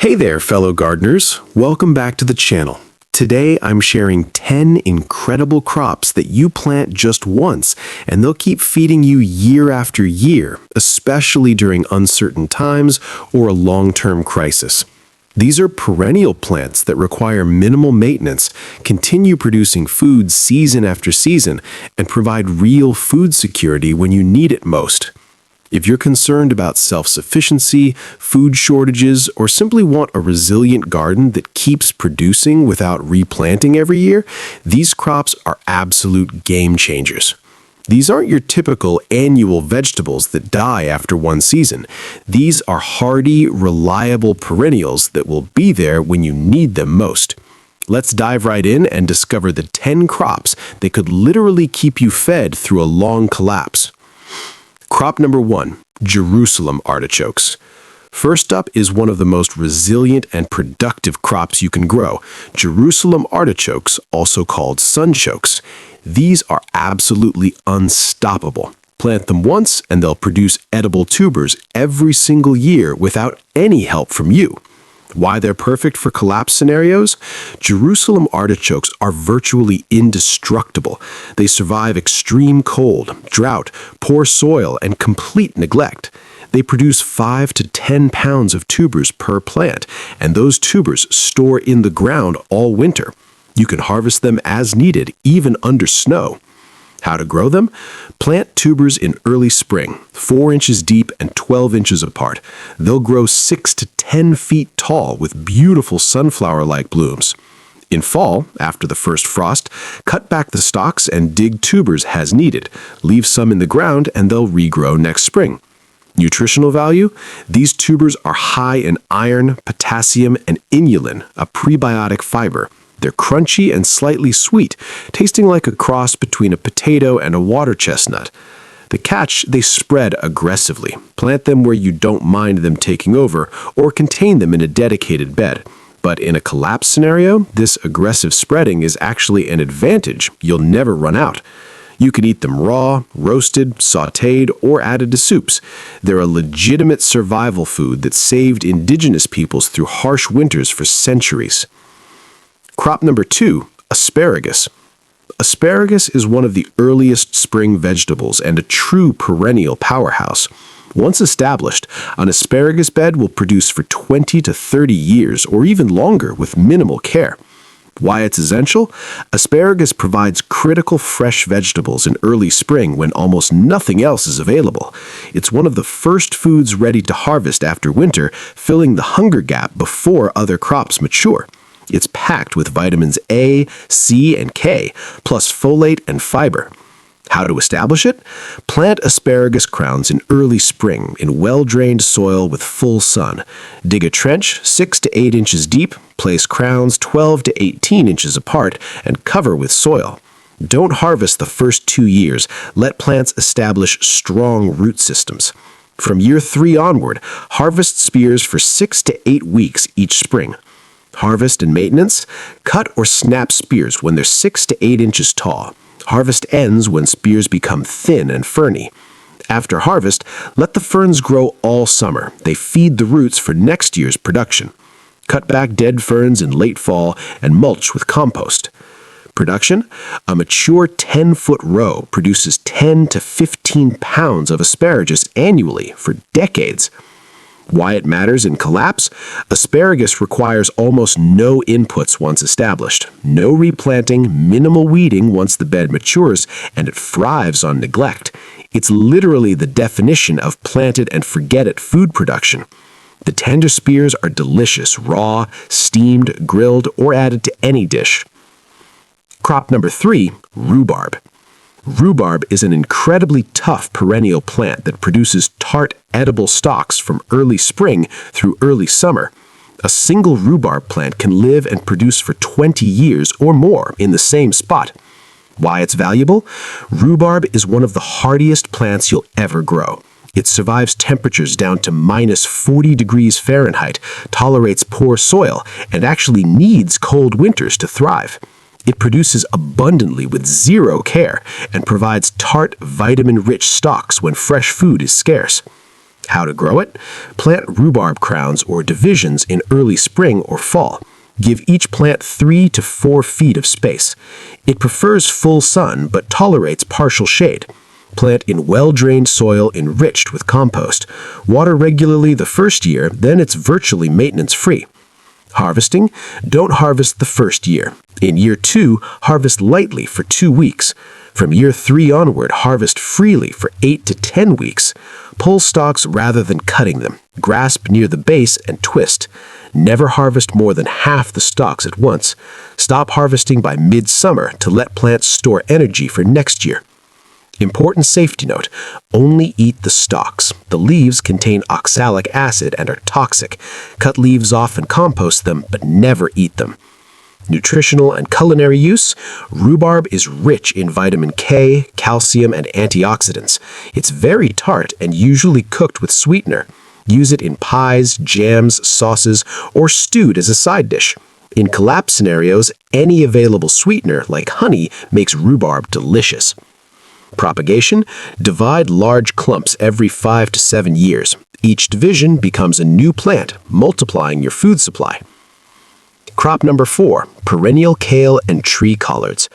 Hey there, fellow gardeners. Welcome back to the channel. Today, I'm sharing 10 incredible crops that you plant just once, and they'll keep feeding you year after year, especially during uncertain times or a long-term crisis. These are perennial plants that require minimal maintenance, continue producing food season after season, and provide real food security when you need it most. If you're concerned about self-sufficiency, food shortages, or simply want a resilient garden that keeps producing without replanting every year, these crops are absolute game changers. These aren't your typical annual vegetables that die after one season. These are hardy, reliable perennials that will be there when you need them most. Let's dive right in and discover the 10 crops that could literally keep you fed through a long collapse. Crop number 1, Jerusalem artichokes. First up is one of the most resilient and productive crops you can grow, Jerusalem artichokes, also called sunchokes. These are absolutely unstoppable. Plant them once and they'll produce edible tubers every single year without any help from you. Why they're perfect for collapse scenarios? Jerusalem artichokes are virtually indestructible. They survive extreme cold, drought, poor soil, and complete neglect. They produce 5 to 10 pounds of tubers per plant, and those tubers store in the ground all winter. You can harvest them as needed, even under snow. How to grow them? Plant tubers in early spring, 4 inches deep and 12 inches apart. They'll grow 6 to 10 feet tall with beautiful sunflower-like blooms. In fall, after the first frost, cut back the stalks and dig tubers as needed. Leave some in the ground and they'll regrow next spring. Nutritional value? These tubers are high in iron, potassium, and inulin, a prebiotic fiber. They're crunchy and slightly sweet, tasting like a cross between a potato and a water chestnut. The catch, they spread aggressively. Plant them where you don't mind them taking over, or contain them in a dedicated bed. But in a collapse scenario, this aggressive spreading is actually an advantage. You'll never run out. You can eat them raw, roasted, sautéed, or added to soups. They're a legitimate survival food that saved indigenous peoples through harsh winters for centuries. Crop number 2, asparagus. Asparagus is one of the earliest spring vegetables and a true perennial powerhouse. Once established, an asparagus bed will produce for 20 to 30 years or even longer with minimal care. Why it's essential? Asparagus provides critical fresh vegetables in early spring when almost nothing else is available. It's one of the first foods ready to harvest after winter, filling the hunger gap before other crops mature. It's packed with vitamins A, C, and K, plus folate and fiber. How to establish it? Plant asparagus crowns in early spring in well-drained soil with full sun. Dig a trench 6 to 8 inches deep, place crowns 12 to 18 inches apart, and cover with soil. Don't harvest the first 2 years. Let plants establish strong root systems. From year 3 onward, harvest spears for 6 to 8 weeks each spring. Harvest and maintenance? Cut or snap spears when they're 6 to 8 inches tall. Harvest ends when spears become thin and ferny. After harvest, let the ferns grow all summer. They feed the roots for next year's production. Cut back dead ferns in late fall and mulch with compost. Production? A mature 10-foot row produces 10 to 15 pounds of asparagus annually for decades. Why it matters in collapse? Asparagus requires almost no inputs once established. No replanting, minimal weeding once the bed matures, and it thrives on neglect. It's literally the definition of plant-it-and-forget-it food production. The tender spears are delicious, raw, steamed, grilled, or added to any dish. Crop number 3, rhubarb. Rhubarb is an incredibly tough perennial plant that produces tart, edible stalks from early spring through early summer. A single rhubarb plant can live and produce for 20 years or more in the same spot. Why it's valuable? Rhubarb is one of the hardiest plants you'll ever grow. It survives temperatures down to minus 40 degrees Fahrenheit, tolerates poor soil, and actually needs cold winters to thrive. It produces abundantly with zero care and provides tart, vitamin-rich stalks when fresh food is scarce. How to grow it? Plant rhubarb crowns or divisions in early spring or fall. Give each plant 3 to 4 feet of space. It prefers full sun but tolerates partial shade. Plant in well-drained soil enriched with compost. Water regularly the first year, then it's virtually maintenance-free. Harvesting? Don't harvest the first year. In year 2, harvest lightly for 2 weeks. From year 3 onward, harvest freely for 8 to 10 weeks. Pull stalks rather than cutting them. Grasp near the base and twist. Never harvest more than half the stalks at once. Stop harvesting by midsummer to let plants store energy for next year. Important safety note, only eat the stalks. The leaves contain oxalic acid and are toxic. Cut leaves off and compost them, but never eat them. Nutritional and culinary use, rhubarb is rich in vitamin K, calcium, and antioxidants. It's very tart and usually cooked with sweetener. Use it in pies, jams, sauces, or stewed as a side dish. In collapse scenarios, any available sweetener, like honey, makes rhubarb delicious. Propagation, divide large clumps every 5 to 7 years. Each division becomes a new plant, multiplying your food supply. Crop number 4, perennial kale and tree collards.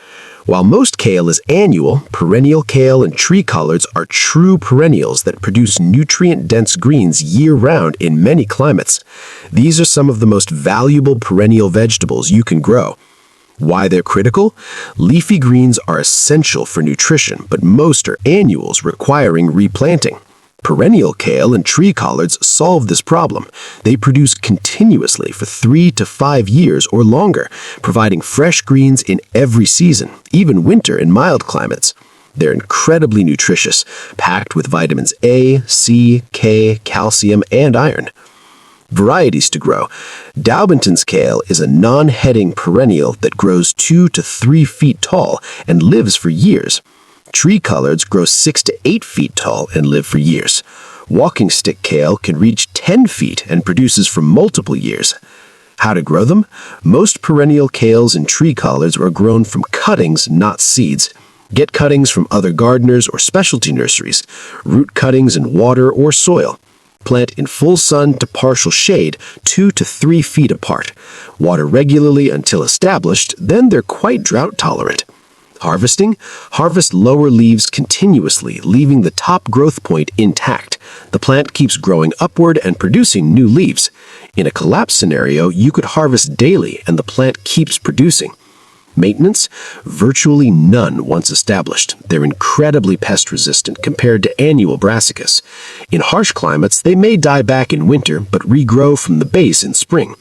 While most kale is annual, perennial kale and tree collards are true perennials that produce nutrient-dense greens year-round in many climates. These are some of the most valuable perennial vegetables you can grow. Why they're critical? Leafy greens are essential for nutrition, but most are annuals requiring replanting. Perennial kale and tree collards solve this problem. They produce continuously for 3 to 5 years or longer, providing fresh greens in every season, even winter in mild climates. They're incredibly nutritious, packed with vitamins A, C, K, calcium, and iron. Varieties to grow. Daubington's kale is a non-heading perennial that grows 2 to 3 feet tall and lives for years. Tree collards grow 6 to 8 feet tall and live for years. Walking stick kale can reach 10 feet and produces for multiple years. How to grow them? Most perennial kales and tree collards are grown from cuttings, not seeds. Get cuttings from other gardeners or specialty nurseries. Root cuttings in water or soil. Plant in full sun to partial shade, 2 to 3 feet apart. Water regularly until established, then they're quite drought tolerant. Harvesting? Harvest lower leaves continuously, leaving the top growth point intact. The plant keeps growing upward and producing new leaves. In a collapse scenario, you could harvest daily and the plant keeps producing. Maintenance? Virtually none once established. They're incredibly pest-resistant compared to annual brassicas. In harsh climates, they may die back in winter, but regrow from the base in spring.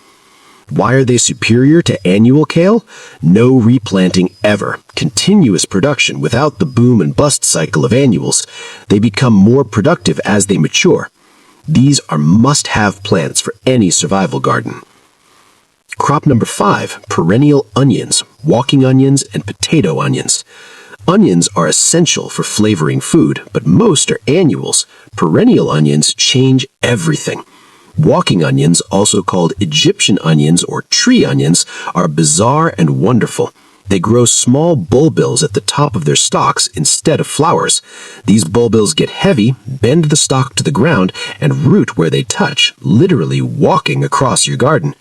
Why are they superior to annual kale? No replanting ever. Continuous production without the boom and bust cycle of annuals. They become more productive as they mature. These are must-have plants for any survival garden. Crop number 5, perennial onions, walking onions, and potato onions. Onions are essential for flavoring food, but most are annuals. Perennial onions change everything. Walking onions, also called Egyptian onions or tree onions, are bizarre and wonderful. They grow small bulbils at the top of their stalks instead of flowers. These bulbils get heavy, bend the stalk to the ground, and root where they touch, literally walking across your garden.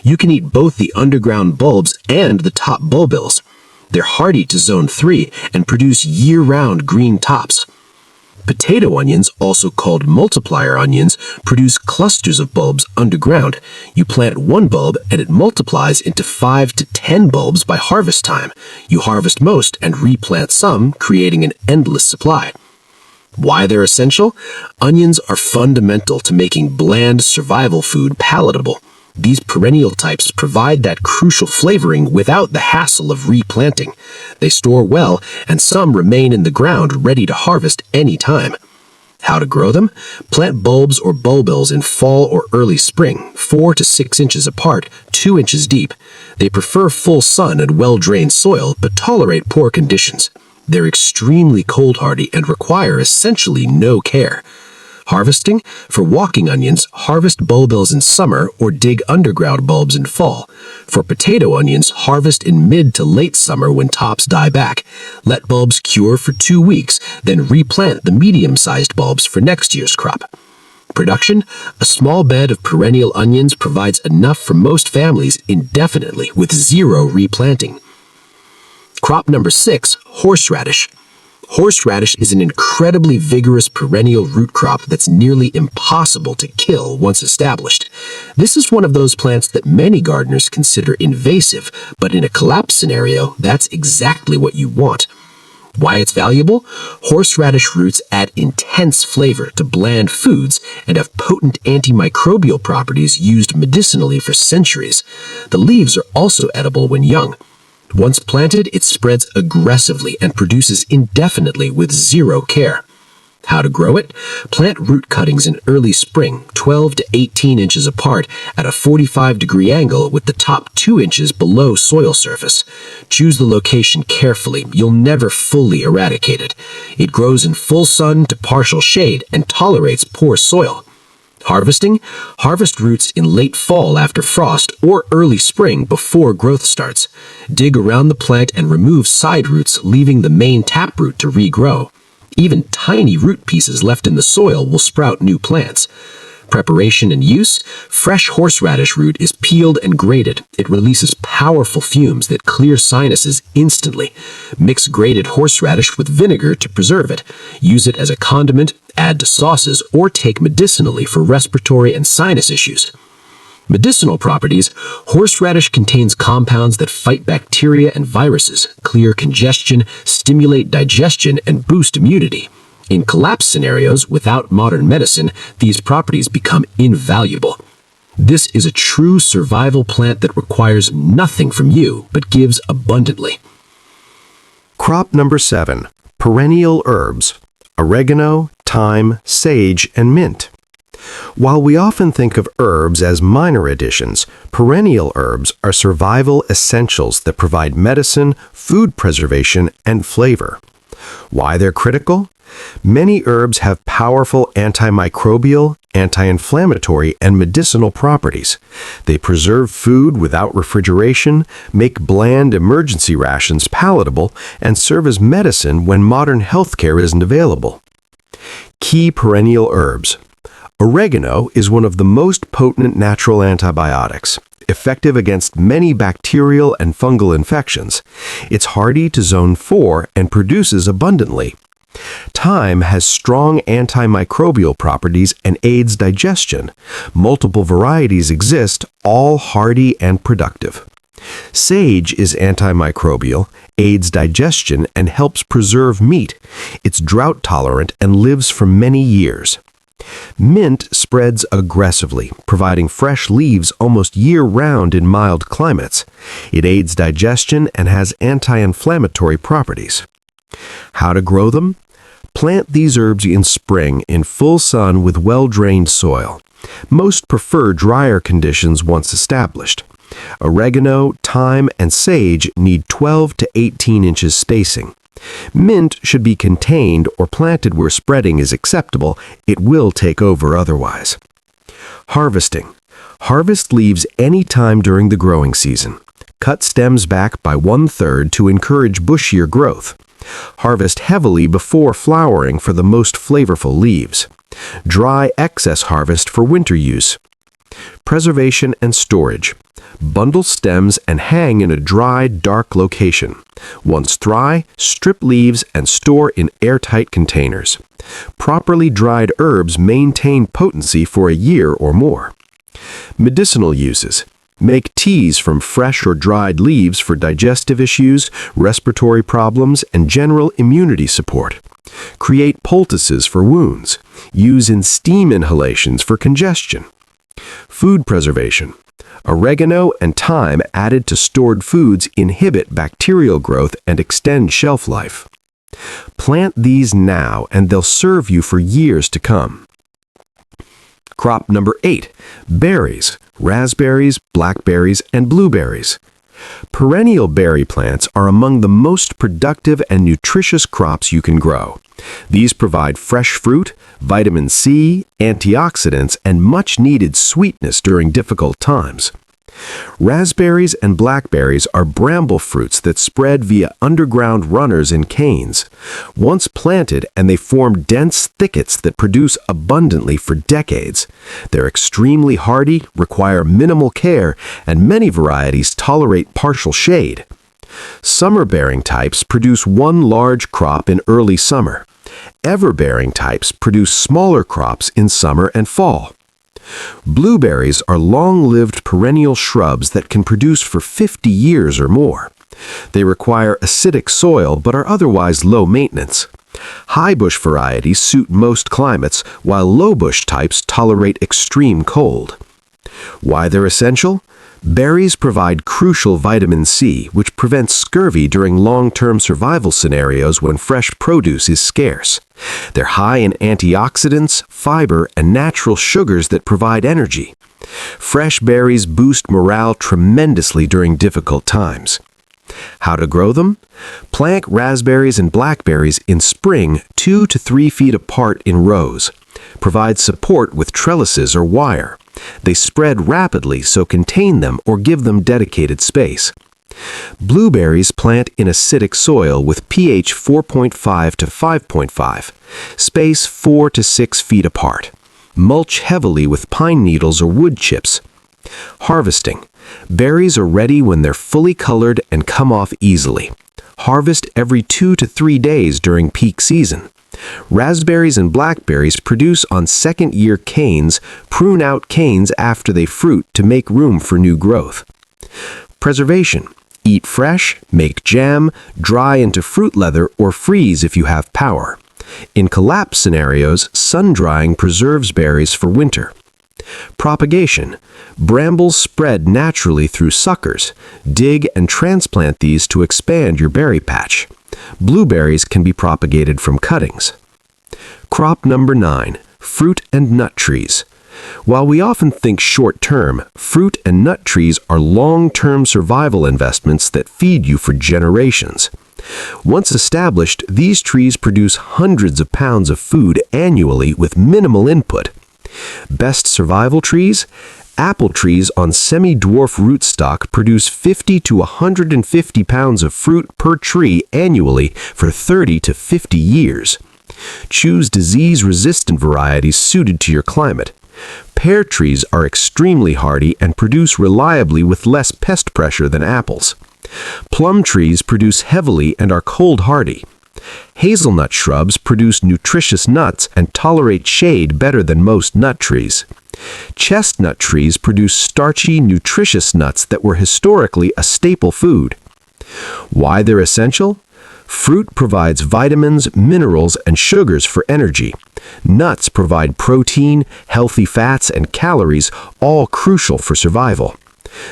You can eat both the underground bulbs and the top bulbils. They're hardy to zone 3 and produce year-round green tops. Potato onions, also called multiplier onions, produce clusters of bulbs underground. You plant one bulb and it multiplies into 5 to 10 bulbs by harvest time. You harvest most and replant some, creating an endless supply. Why they're essential? Onions are fundamental to making bland survival food palatable. These perennial types provide that crucial flavoring without the hassle of replanting. They store well, and some remain in the ground ready to harvest any time. How to grow them? Plant bulbs or bulbils in fall or early spring, 4 to 6 inches apart, 2 inches deep. They prefer full sun and well-drained soil, but tolerate poor conditions. They're extremely cold-hardy and require essentially no care. Harvesting? For walking onions, harvest bulbils in summer or dig underground bulbs in fall. For potato onions, harvest in mid to late summer when tops die back. Let bulbs cure for 2 weeks, then replant the medium-sized bulbs for next year's crop. Production: a small bed of perennial onions provides enough for most families indefinitely with zero replanting. Crop number 6, horseradish. Horseradish is an incredibly vigorous perennial root crop that's nearly impossible to kill once established. This is one of those plants that many gardeners consider invasive, but in a collapse scenario, that's exactly what you want. Why it's valuable? Horseradish roots add intense flavor to bland foods and have potent antimicrobial properties used medicinally for centuries. The leaves are also edible when young. Once planted, it spreads aggressively and produces indefinitely with zero care. How to grow it? Plant root cuttings in early spring, 12 to 18 inches apart at a 45-degree angle with the top 2 inches below soil surface. Choose the location carefully. You'll never fully eradicate it. It grows in full sun to partial shade and tolerates poor soil. Harvesting? Harvest roots in late fall after frost or early spring before growth starts. Dig around the plant and remove side roots, leaving the main taproot to regrow. Even tiny root pieces left in the soil will sprout new plants. Preparation and use: fresh horseradish root is peeled and grated. It releases powerful fumes that clear sinuses instantly. Mix grated horseradish with vinegar to preserve it. Use it as a condiment, add to sauces, or take medicinally for respiratory and sinus issues. Medicinal properties: horseradish contains compounds that fight bacteria and viruses, clear congestion, stimulate digestion, and boost immunity. In collapse scenarios, without modern medicine, these properties become invaluable. This is a true survival plant that requires nothing from you, but gives abundantly. Crop number 7, perennial herbs: oregano, thyme, sage, and mint. While we often think of herbs as minor additions, perennial herbs are survival essentials that provide medicine, food preservation, and flavor. Why they're critical? Many herbs have powerful antimicrobial, anti-inflammatory, and medicinal properties. They preserve food without refrigeration, make bland emergency rations palatable, and serve as medicine when modern healthcare isn't available. Key perennial herbs. Oregano is one of the most potent natural antibiotics, effective against many bacterial and fungal infections. It's hardy to zone 4 and produces abundantly. Thyme has strong antimicrobial properties and aids digestion. Multiple varieties exist, all hardy and productive. Sage is antimicrobial, aids digestion, and helps preserve meat. It's drought tolerant and lives for many years. Mint spreads aggressively, providing fresh leaves almost year-round in mild climates. It aids digestion and has anti-inflammatory properties. How to grow them? Plant these herbs in spring in full sun with well-drained soil. Most prefer drier conditions once established. Oregano, thyme, and sage need 12 to 18 inches spacing. Mint should be contained or planted where spreading is acceptable. It will take over otherwise. Harvesting. Harvest leaves any time during the growing season. Cut stems back by 1/3 to encourage bushier growth. Harvest heavily before flowering for the most flavorful leaves. Dry excess harvest for winter use. Preservation and storage. Bundle stems and hang in a dry, dark location. Once dry, strip leaves and store in airtight containers. Properly dried herbs maintain potency for a year or more. Medicinal uses. Make teas from fresh or dried leaves for digestive issues, respiratory problems, and general immunity support. Create poultices for wounds. Use in steam inhalations for congestion. Food preservation. Oregano and thyme added to stored foods inhibit bacterial growth and extend shelf life. Plant these now and they'll serve you for years to come. Crop number 8, berries: raspberries, blackberries, and blueberries. Perennial berry plants are among the most productive and nutritious crops you can grow. These provide fresh fruit, vitamin C, antioxidants, and much-needed sweetness during difficult times. Raspberries and blackberries are bramble fruits that spread via underground runners in canes. Once planted, and they form dense thickets that produce abundantly for decades. They're extremely hardy, require minimal care, and many varieties tolerate partial shade. Summer-bearing types produce one large crop in early summer. Ever-bearing types produce smaller crops in summer and fall. Blueberries are long-lived perennial shrubs that can produce for 50 years or more. They require acidic soil but are otherwise low maintenance. High-bush varieties suit most climates, while low-bush types tolerate extreme cold. Why they're essential? Berries provide crucial vitamin C, which prevents scurvy during long-term survival scenarios when fresh produce is scarce. They're high in antioxidants, fiber, and natural sugars that provide energy. Fresh berries boost morale tremendously during difficult times. How to grow them? Plant raspberries and blackberries in spring 2 to 3 feet apart in rows. Provide support with trellises or wire. They spread rapidly, so contain them or give them dedicated space. Blueberries plant in acidic soil with pH 4.5 to 5.5. Space 4 to 6 feet apart. Mulch heavily with pine needles or wood chips. Harvesting. Berries are ready when they're fully colored and come off easily. Harvest every 2 to 3 days during peak season. Raspberries and blackberries produce on second-year canes. Prune out canes after they fruit to make room for new growth. Preservation. Eat fresh, make jam, dry into fruit leather, or freeze if you have power. In collapse scenarios, sun-drying preserves berries for winter. Propagation. Brambles spread naturally through suckers. Dig and transplant these to expand your berry patch. Blueberries can be propagated from cuttings. Crop number 9. Fruit and nut trees. While we often think short-term, fruit and nut trees are long-term survival investments that feed you for generations. Once established, these trees produce hundreds of pounds of food annually with minimal input. Best survival trees? Apple trees on semi-dwarf rootstock produce 50 to 150 pounds of fruit per tree annually for 30 to 50 years. Choose disease-resistant varieties suited to your climate. Pear trees are extremely hardy and produce reliably with less pest pressure than apples. Plum trees produce heavily and are cold-hardy. Hazelnut shrubs produce nutritious nuts and tolerate shade better than most nut trees. Chestnut trees produce starchy, nutritious nuts that were historically a staple food. Why they're essential? Fruit provides vitamins, minerals, and sugars for energy. Nuts provide protein, healthy fats, and calories, all crucial for survival.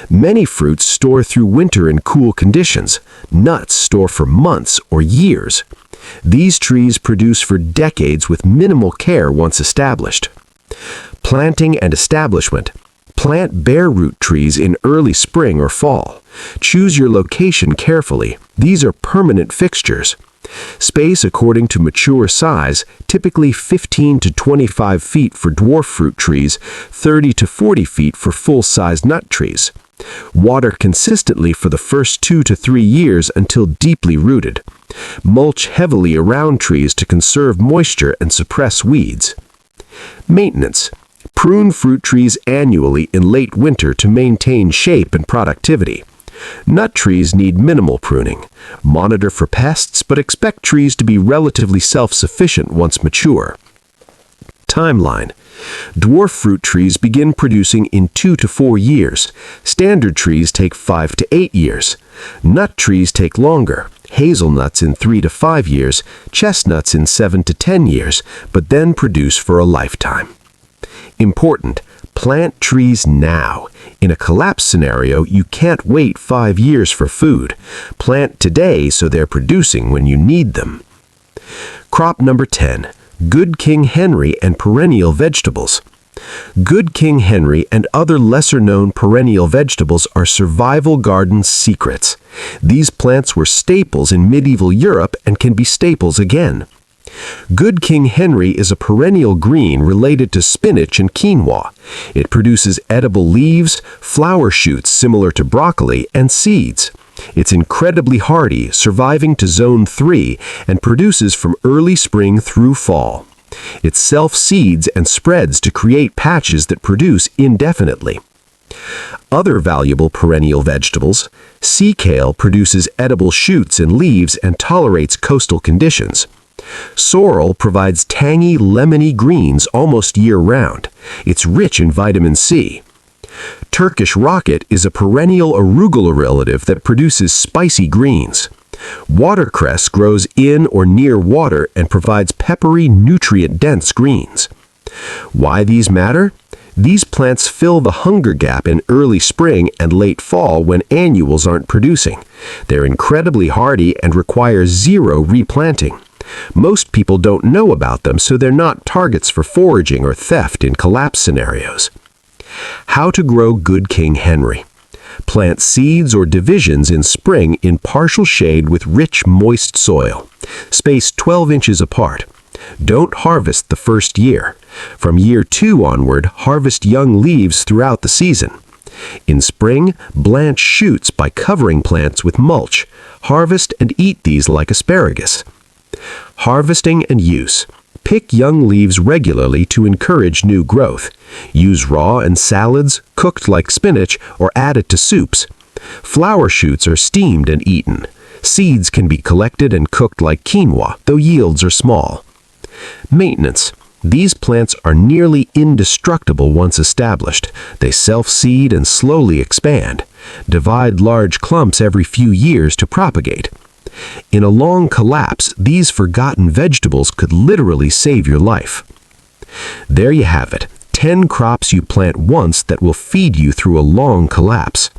Many fruits store through winter in cool conditions. Nuts store for months or years. These trees produce for decades with minimal care once established. Planting and establishment. Plant bare root trees in early spring or fall. Choose your location carefully. These are permanent fixtures. Space according to mature size, typically 15 to 25 feet for dwarf fruit trees, 30 to 40 feet for full-size nut trees. Water consistently for the first 2 to 3 years until deeply rooted. Mulch heavily around trees to conserve moisture and suppress weeds. Maintenance. Prune fruit trees annually in late winter to maintain shape and productivity. Nut trees need minimal pruning. Monitor for pests, but expect trees to be relatively self-sufficient once mature. Timeline. Dwarf fruit trees begin producing in 2 to 4 years. Standard trees take 5 to 8 years. Nut trees take longer. Hazelnuts in 3 to 5 years, chestnuts in 7 to 10 years, but then produce for a lifetime. Important. Plant trees now. In a collapse scenario, you can't wait 5 years for food. Plant today so they're producing when you need them. Crop number 10. Good King Henry and perennial vegetables. Good King Henry and other lesser-known perennial vegetables are survival garden secrets. These plants were staples in medieval Europe and can be staples again. Good King Henry is a perennial green related to spinach and quinoa. It produces edible leaves, flower shoots similar to broccoli, and seeds. It's incredibly hardy, surviving to zone 3, and produces from early spring through fall. It self-seeds and spreads to create patches that produce indefinitely. Other valuable perennial vegetables: sea kale produces edible shoots and leaves and tolerates coastal conditions. Sorrel provides tangy, lemony greens almost year-round. It's rich in vitamin C. Turkish rocket is a perennial arugula relative that produces spicy greens. Watercress grows in or near water and provides peppery, nutrient-dense greens. Why these matter? These plants fill the hunger gap in early spring and late fall when annuals aren't producing. They're incredibly hardy and require zero replanting. Most people don't know about them, so they're not targets for foraging or theft in collapse scenarios. How to grow Good King Henry. Plant seeds or divisions in spring in partial shade with rich, moist soil. Space 12 inches apart. Don't harvest the first year. From year 2 onward, harvest young leaves throughout the season. In spring, blanch shoots by covering plants with mulch. Harvest and eat these like asparagus. Harvesting and use. Pick young leaves regularly to encourage new growth. Use raw in salads, cooked like spinach, or added to soups. Flower shoots are steamed and eaten. Seeds can be collected and cooked like quinoa, though yields are small. Maintenance. These plants are nearly indestructible once established. They self-seed and slowly expand. Divide large clumps every few years to propagate. In a long collapse, these forgotten vegetables could literally save your life. There you have it, 10 crops you plant once that will feed you through a long collapse.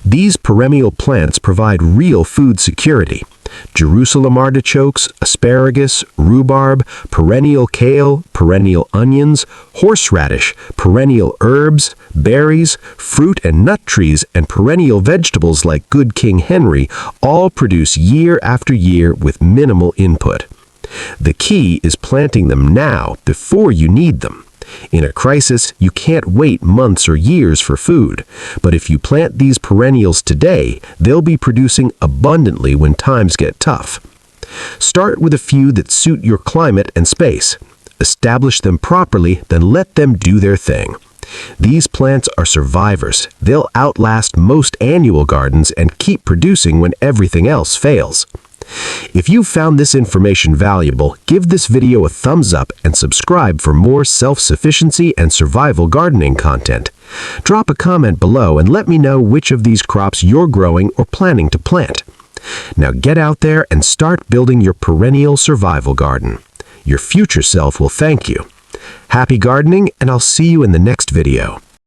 These perennial plants provide real food security. Jerusalem artichokes, asparagus, rhubarb, perennial kale, perennial onions, horseradish, perennial herbs, berries, fruit and nut trees, and perennial vegetables like Good King Henry all produce year after year with minimal input. The key is planting them now before you need them. In a crisis, you can't wait months or years for food, but if you plant these perennials today, they'll be producing abundantly when times get tough. Start with a few that suit your climate and space. Establish them properly, then let them do their thing. These plants are survivors. They'll outlast most annual gardens and keep producing when everything else fails. If you found this information valuable, give this video a thumbs up and subscribe for more self-sufficiency and survival gardening content. Drop a comment below and let me know which of these crops you're growing or planning to plant. Now get out there and start building your perennial survival garden. Your future self will thank you. Happy gardening, and I'll see you in the next video.